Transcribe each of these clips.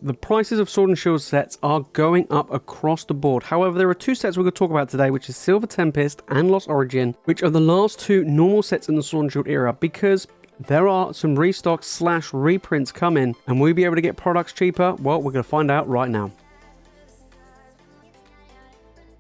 The prices of Sword and Shield sets are going up across the board. However, there are two sets we're going to talk about today, which is Silver Tempest and Lost Origin, which are the last two normal sets in the Sword and Shield era, because there are some restocks / reprints coming, and will we be able to get products cheaper? Well, we're going to find out right now.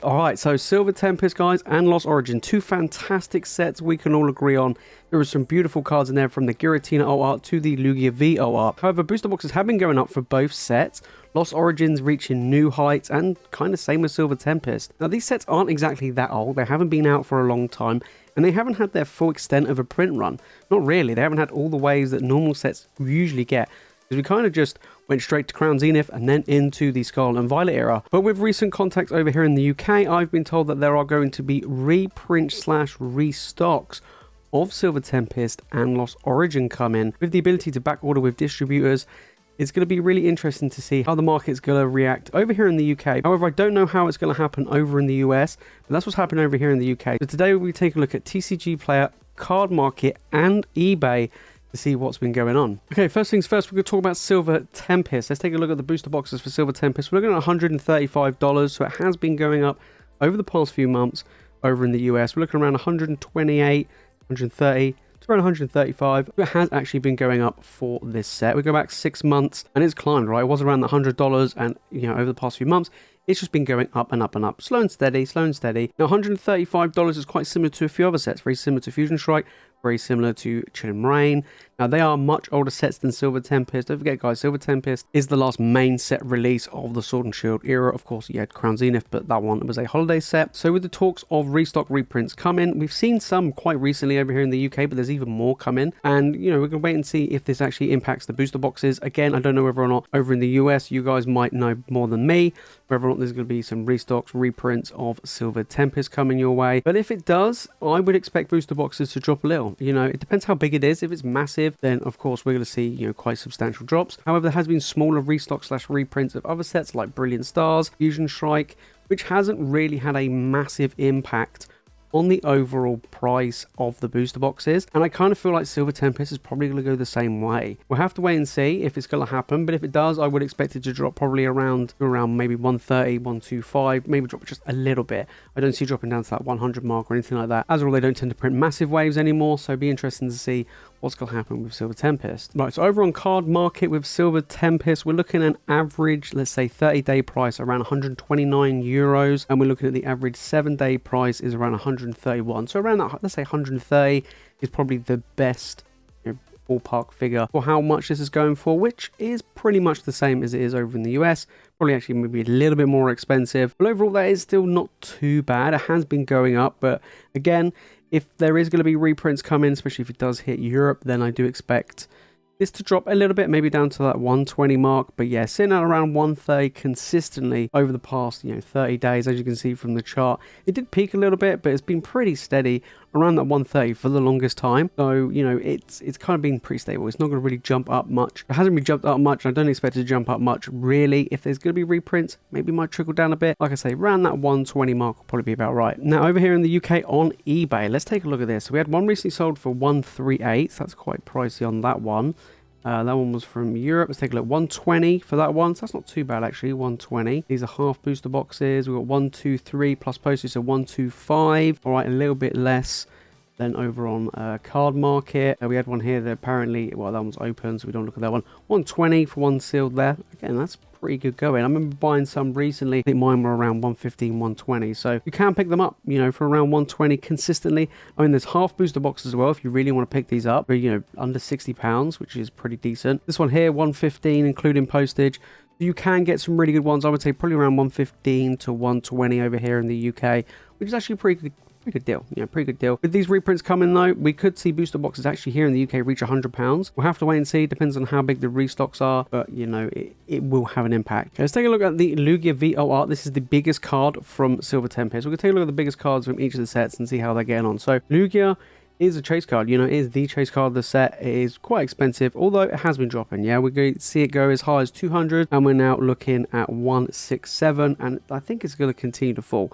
Alright, so Silver Tempest, guys, and Lost Origin, two fantastic sets we can all agree on. There are some beautiful cards in there, from the Giratina V Art to the Lugia V Art. However, booster boxes have been going up for both sets. Lost Origins reaching new heights, and kind of same with Silver Tempest. Now, these sets aren't exactly that old. They haven't been out for a long time, and they haven't had their full extent of a print run. Not really. They haven't had all the waves that normal sets usually get. We kind of just went straight to Crown Zenith and then into the Scarlet and Violet era. But with recent contacts over here in the UK, I've been told that there are going to be reprints / restocks of Silver Tempest and Lost Origin come in, with the ability to back order with distributors. It's going to be really interesting to see how the market's going to react over here in the UK. However, I don't know how it's going to happen over in the US, but that's what's happening over here in the UK. So today we'll be taking a look at TCG Player, Card Market, and eBay to see what's been going on. Okay, first things first, we're going to talk about Silver Tempest. Let's take a look at the booster boxes for Silver Tempest. We're looking at $135, so it has been going up over the past few months over in the US. We're looking around 128, 130, to around 135. It has actually been going up for this set. We go back 6 months and it's climbed, right? It was around the $100, and over the past few months, it's just been going up and up and up. Slow and steady, slow and steady. Now, $135 is quite similar to a few other sets. Very similar to Fusion Strike, very similar to Chilling Reign. Now, they are much older sets than Silver Tempest. Don't forget, guys, Silver Tempest is the last main set release of the Sword and Shield era. Of course, you had Crown Zenith, but that one was a holiday set. So with the talks of restock reprints coming, we've seen some quite recently over here in the UK, but there's even more coming. And, we're going to wait and see if this actually impacts the booster boxes. Again, I don't know whether or not over in the US, you guys might know more than me, whether or not there's going to be some restocks, reprints of Silver Tempest coming your way. But if it does, I would expect booster boxes to drop a little. It depends how big it is. If it's massive, then of course we're going to see quite substantial drops. However, there has been smaller restock / reprints of other sets like Brilliant Stars, Fusion Strike, which hasn't really had a massive impact on the overall price of the booster boxes, and I kind of feel like Silver Tempest is probably going to go the same way. We'll have to wait and see if it's going to happen, but if it does, I would expect it to drop probably around maybe 130, 125, maybe drop just a little bit. I don't see dropping down to that 100 mark or anything like that. As a rule, they don't tend to print massive waves anymore, so it'd be interesting to see what's going to happen with Silver Tempest. Right, so over on Card Market with Silver Tempest, we're looking at an average, let's say 30-day price around 129 euros, and we're looking at the average 7-day price is around 131. So around that, let's say 130 is probably the best ballpark figure for how much this is going for, which is pretty much the same as it is over in the US. Probably actually maybe a little bit more expensive, but overall that is still not too bad. It has been going up, but again, if there is going to be reprints coming, especially if it does hit Europe, then I do expect this to drop a little bit, maybe down to that 120 mark. But yeah, sitting at around 130 consistently over the past 30 days, as you can see from the chart. It did peak a little bit, but it's been pretty steady around that 130 for the longest time. So it's kind of been pretty stable. It's not going to really jump up much. It hasn't really jumped up much. I don't expect it to jump up much really. If there's going to be reprints, maybe it might trickle down a bit. Like I say, around that 120 mark will probably be about right. Now over here in the UK on eBay, let's take a look at this. So we had one recently sold for 138. So that's quite pricey on that one. That one was from Europe. Let's take a look. 120 for that one. So that's not too bad actually. 120. These are half booster boxes. We've got 1, 2, 3 plus postage. So 125. All right, a little bit less than over on Card Market. We had one here that apparently, well, that one's open, so we don't look at that one. 120 for one sealed there. Again, that's pretty good going. I remember buying some recently. I think mine were around 115, 120. So you can pick them up, for around 120 consistently. I mean, there's half booster boxes as well if you really want to pick these up. But, under £60, which is pretty decent. This one here, 115, including postage. You can get some really good ones. I would say probably around 115 to 120 over here in the UK, which is actually pretty good deal. Pretty good deal. With these reprints coming though, we could see booster boxes actually here in the UK reach £100. We'll have to wait and see. Depends on how big the restocks are, but it will have an impact. Okay, let's take a look at the Lugia V Art. This is the biggest card from Silver Tempest. We're going to take a look at the biggest cards from each of the sets and see how they're getting on. So Lugia is a chase card, it is the chase card of the set. It is quite expensive, although it has been dropping. We're going to see it go as high as 200, and we're now looking at 167, and I think it's going to continue to fall.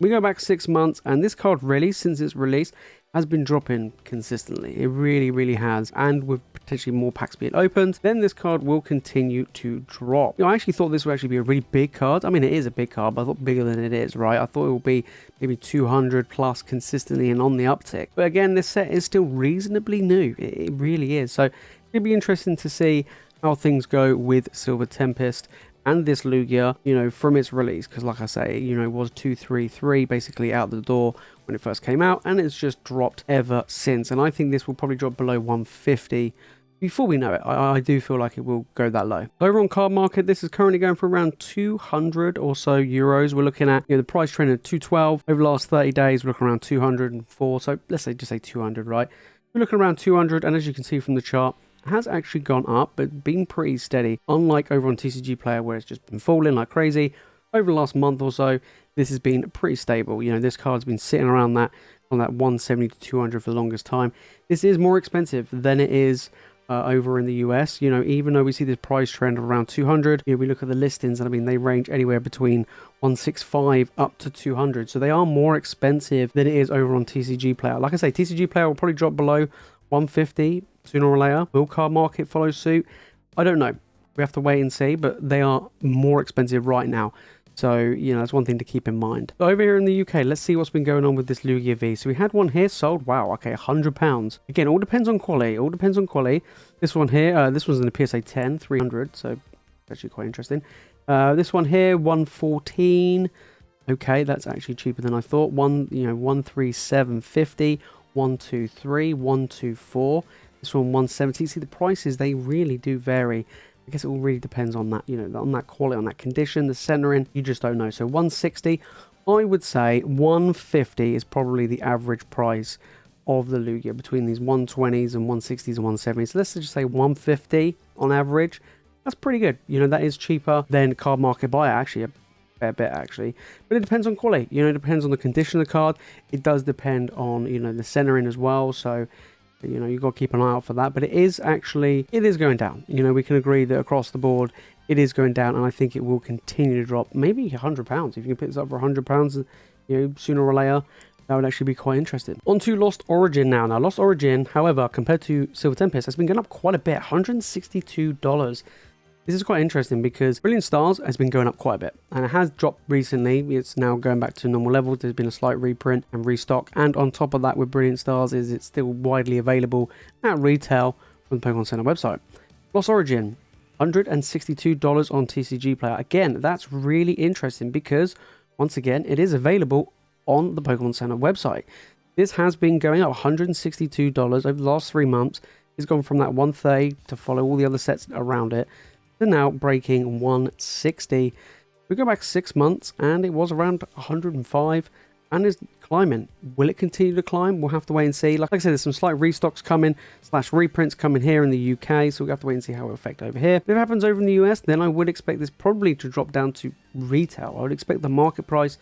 We go back 6 months, and this card really, since its release, has been dropping consistently. It really has, and with potentially more packs being opened, then this card will continue to drop. I actually thought this would actually be a really big card. I mean, it is a big card, but I thought bigger than it is, right? I thought it would be maybe 200 plus consistently and on the uptick. But again, this set is still reasonably new. It really is. So it'll be interesting to see how things go with Silver Tempest and this Lugia, from its release, because like I say, it was 233 basically out the door when it first came out, and it's just dropped ever since. And I think this will probably drop below 150 before we know it. I do feel like it will go that low. Over on card market, this is currently going for around 200 or so euros. We're looking at the price trend of 212 over the last 30 days. We're looking around 204. So let's say just say 200, right? We're looking around 200, and as you can see from the chart, has actually gone up, but been pretty steady, unlike over on TCG Player where it's just been falling like crazy. Over the last month or so, this has been pretty stable. This card's been sitting around that 170 to 200 for the longest time. This is more expensive than it is over in the US. Even though we see this price trend of around 200, we look at the listings, and I mean, they range anywhere between 165 up to 200, so they are more expensive than it is over on TCG Player. Like I say, TCG Player will probably drop below 150 sooner or later. Will card market follow suit? I don't know. We have to wait and see, but they are more expensive right now. So, that's one thing to keep in mind. So over here in the UK, let's see what's been going on with this Lugia V. So we had one here sold. Wow, okay, £100. Again, all depends on quality. All depends on quality. This one here, this one's in the PSA 10, 300. So actually quite interesting. This one here, 114. Okay, that's actually cheaper than I thought. 137.50, 123, 124. This one 170. See, the prices, they really do vary. I guess it all really depends on that, on that quality, on that condition, the centering. You just don't know. So 160, I would say 150 is probably the average price of the Lugia between these 120s and 160s and 170s. So let's just say 150 on average. That's pretty good. That is cheaper than card market buyer, actually, a fair bit actually. But it depends on quality. It depends on the condition of the card. It does depend on, the centering as well. So you've got to keep an eye out for that. But it is going down. We can agree that across the board, it is going down. And I think it will continue to drop. Maybe £100. If you can pick this up for £100, sooner or later, that would actually be quite interesting. On to Lost Origin now. Now, Lost Origin, however, compared to Silver Tempest, has been going up quite a bit. $162. This is quite interesting because Brilliant Stars has been going up quite a bit, and it has dropped recently. It's now going back to normal levels. There's been a slight reprint and restock, and on top of that with Brilliant Stars is it's still widely available at retail from the Pokemon Center website. Lost Origin, $162 on TCG Player. Again, that's really interesting because, once again, it is available on the Pokemon Center website. This has been going up $162 over the last 3 months. It's gone from that 130 to follow all the other sets around it, to now breaking 160. We go back 6 months and it was around 105 and is climbing. Will it continue to climb? We'll have to wait and see. Like I said, there's some slight restocks coming / reprints coming here in the UK, so we'll have to wait and see how it will affect over here. If it happens over in the US, then I would expect this probably to drop down to retail. I would expect the market price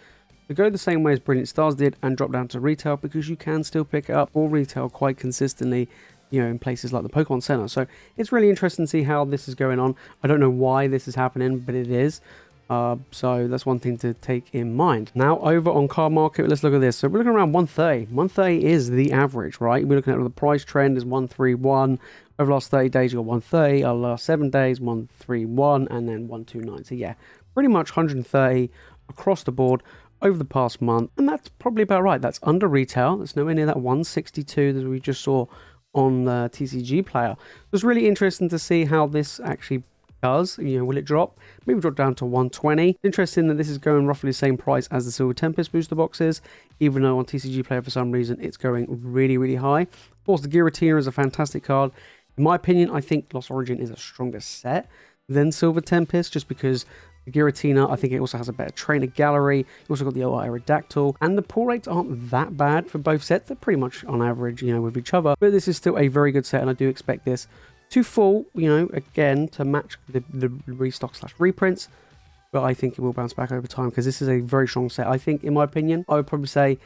to go the same way as Brilliant Stars did and drop down to retail, because you can still pick it up for retail quite consistently, in places like the Pokemon Center. So it's really interesting to see how this is going on. I don't know why this is happening, but it is. So that's one thing to take in mind. Now over on card market, let's look at this. So we're looking around 130. 130 is the average, right? We're looking at the price trend is 131. Over the last 30 days, you got 130. Over the last 7 days, 131, and then 129. So yeah, pretty much 130 across the board over the past month. And that's probably about right. That's under retail. That's nowhere near that 162 that we just saw on the TCG Player. It was really interesting to see how this actually does. Will it drop? Maybe drop down to 120. Interesting that this is going roughly the same price as the Silver Tempest booster boxes, even though on TCG Player for some reason it's going really, really high. Of course, the Giratina is a fantastic card. In my opinion, I think Lost Origin is a stronger set than Silver Tempest, just because the Giratina, I think it also has a better trainer gallery. You also got the OI Aerodactyl, and the pull rates aren't that bad for both sets. They're pretty much on average, with each other. But this is still a very good set, and I do expect this to fall, again, to match the restock / reprints. But I think it will bounce back over time, because this is a very strong set. I think, in my opinion, I would probably say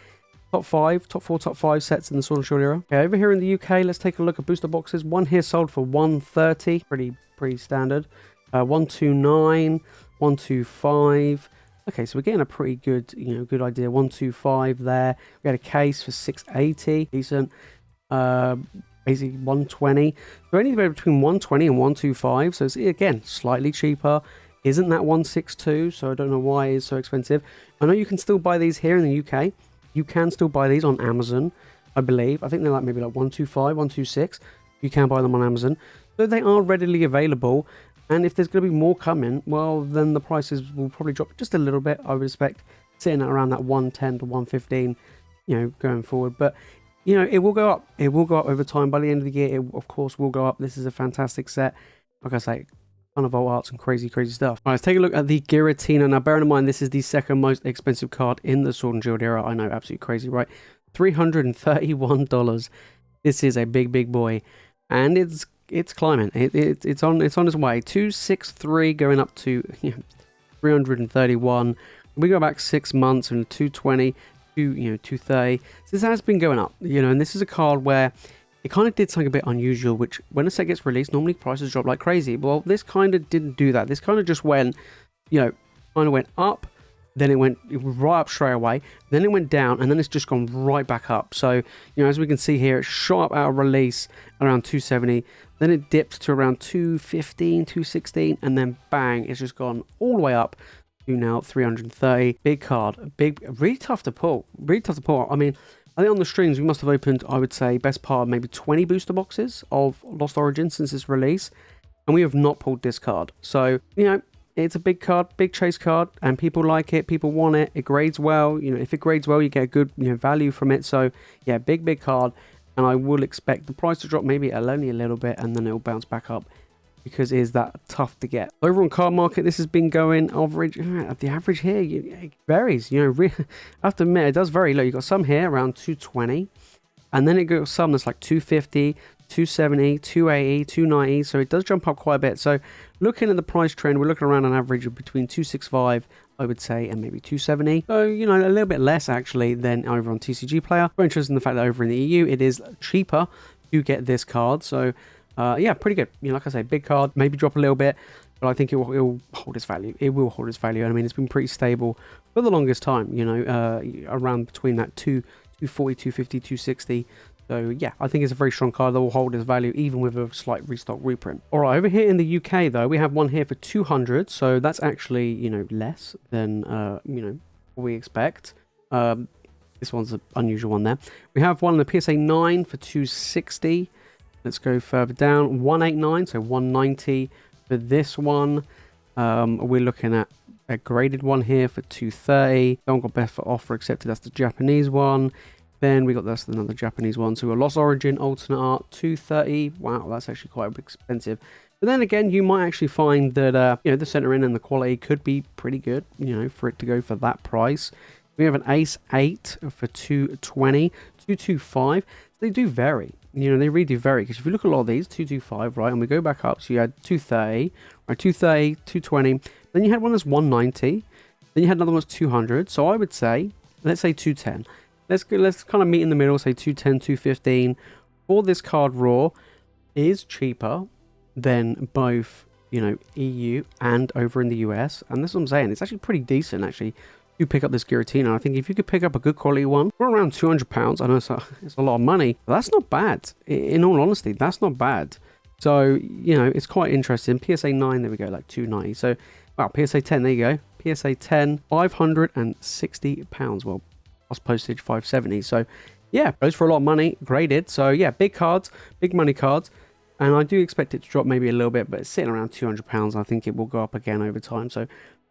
top 4, top 5 sets in the Sword and Shield era. Okay, over here in the UK, let's take a look at booster boxes. One here sold for 130, pretty standard. 129, 125, Okay, so we're getting a pretty good, good idea. 125 there. We had a case for 680, decent. Basically 120. So anywhere between 120 and 125. So it's, again, slightly cheaper. Isn't that 162? So I don't know why it's so expensive. I know you can still buy these here in the UK. You can still buy these on Amazon, I believe. I think they're like maybe like 125, 126. You can buy them on Amazon. So they are readily available. And if there's going to be more coming, well, then the prices will probably drop just a little bit, I would expect, sitting at around that 110 to 115, going forward. But, it will go up. It will go up over time. By the end of the year, it, of course, will go up. This is a fantastic set. Like I say, ton of alt arts and crazy, crazy stuff. All right, let's take a look at the Giratina. Now, bearing in mind, this is the second most expensive card in the Sword and Shield era. I know, absolutely crazy, right? $331. This is a big, big boy. And it's climbing. It's on its way. 263 going up to 331. We go back 6 months and 220 to 230. So this has been going up, and this is a card where it kind of did something a bit unusual, which when a set gets released, normally prices drop like crazy. Well, this kind of didn't do that. This kind of just went, kind of went up, then it went right up straight away, then it went down, and then it's just gone right back up. So, as we can see here, it shot up out of release around 270, then it dipped to around 215, 216, and then bang, it's just gone all the way up to now 330. Big card, really tough to pull, I mean, I think on the streams we must have opened, I would say, best part maybe 20 booster boxes of Lost Origin since its release, and we have not pulled this card. So, it's a big card, big chase card, and people like it, people want it, it grades well. If it grades well, you get a good value from it. So yeah, big card, and I will expect the price to drop maybe only a little bit, and then it'll bounce back up because it is that tough to get. Over on card market, this has been going average. The average here, it varies. I have to admit, it does vary. Look, you got some here around 220, and then it got some that's like 250. 270, 280, 290, so it does jump up quite a bit. So looking at the price trend, we're looking around an average of between 265, I would say, and maybe 270. So, a little bit less actually than over on TCG Player. Very interesting in the fact that over in the EU, it is cheaper to get this card. So, yeah, pretty good. Like I say, big card, maybe drop a little bit, but I think it will hold its value. It will hold its value. I mean, it's been pretty stable for the longest time, around between that 240, 250, 260. So yeah, I think it's a very strong card that will hold its value even with a slight restock reprint. All right, over here in the UK though, we have one here for 200. So that's actually, less than, what we expect. This one's an unusual one there. We have one in the PSA 9 for 260. Let's go further down. 189, so 190 for this one. We're looking at a graded one here for 230. Don't got best for offer accepted. That's the Japanese one. Then we got this another Japanese one. So we got Lost Origin Alternate Art 230. Wow, that's actually quite expensive. But then again, you might actually find that the centering and the quality could be pretty good. For it to go for that price. We have an Ace 8 for 220, 225. They do vary. They really do vary. Because if you look at a lot of these, 225, right, and we go back up, so you had 230, right, 230, 220. Then you had one that's 190. Then you had another one that's 200. So I would say, let's say 210. Let's kind of meet in the middle, say 210, 215. For this card raw is cheaper than both, EU and over in the US. And that's what I'm saying. It's actually pretty decent, actually, to pick up this Giratina. I think if you could pick up a good quality one for around £200, I know it's a lot of money, but that's not bad. In all honesty, that's not bad. So, it's quite interesting. PSA 9, there we go, like 290. So, wow, PSA 10, there you go. PSA 10, £560. Well, plus postage 570. So yeah, goes for a lot of money, graded. So yeah, big cards, big money cards, and I do expect it to drop maybe a little bit, but it's sitting around £200. I think it will go up again over time. So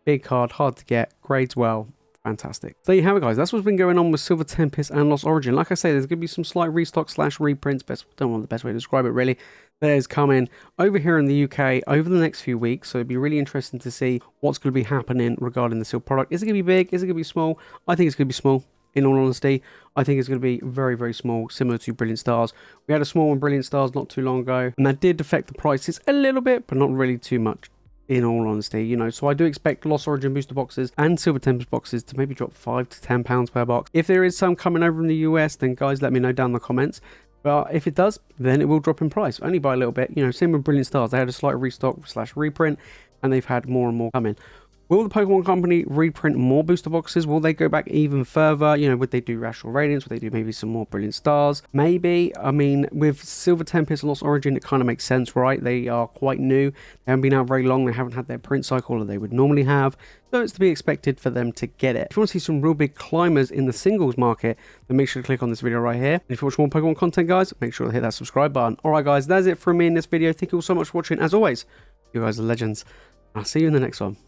big card, hard to get, grades well, fantastic. So there you have it, guys. That's what's been going on with Silver Tempest and Lost Origin. Like I say, there's going to be some slight restock / reprints. Don't know the best way to describe it really. That is coming over here in the UK over the next few weeks. So it'd be really interesting to see what's going to be happening regarding the sealed product. Is it going to be big? Is it going to be small? I think it's going to be small. In all honesty, I think it's going to be very, very small, similar to Brilliant Stars. We had a small one, Brilliant Stars, not too long ago, and that did affect the prices a little bit, but not really too much, in all honesty, So I do expect Lost Origin booster boxes and Silver Tempest boxes to maybe drop £5 to £10 per box. If there is some coming over in the US, then guys, let me know down in the comments. But if it does, then it will drop in price, only by a little bit. Same with Brilliant Stars. They had a slight restock / reprint, and they've had more and more coming. Will the Pokemon Company reprint more booster boxes? Will they go back even further? You know, would they do Rational Radiance? Would they do maybe some more Brilliant Stars? Maybe. I mean, with Silver Tempest and Lost Origin, it kind of makes sense, right? They are quite new. They haven't been out very long. They haven't had their print cycle that they would normally have. So it's to be expected for them to get it. If you want to see some real big climbers in the singles market, then make sure to click on this video right here. And if you watch more Pokemon content, guys, make sure to hit that subscribe button. Alright guys, that's it from me in this video. Thank you all so much for watching. As always, you guys are legends. I'll see you in the next one.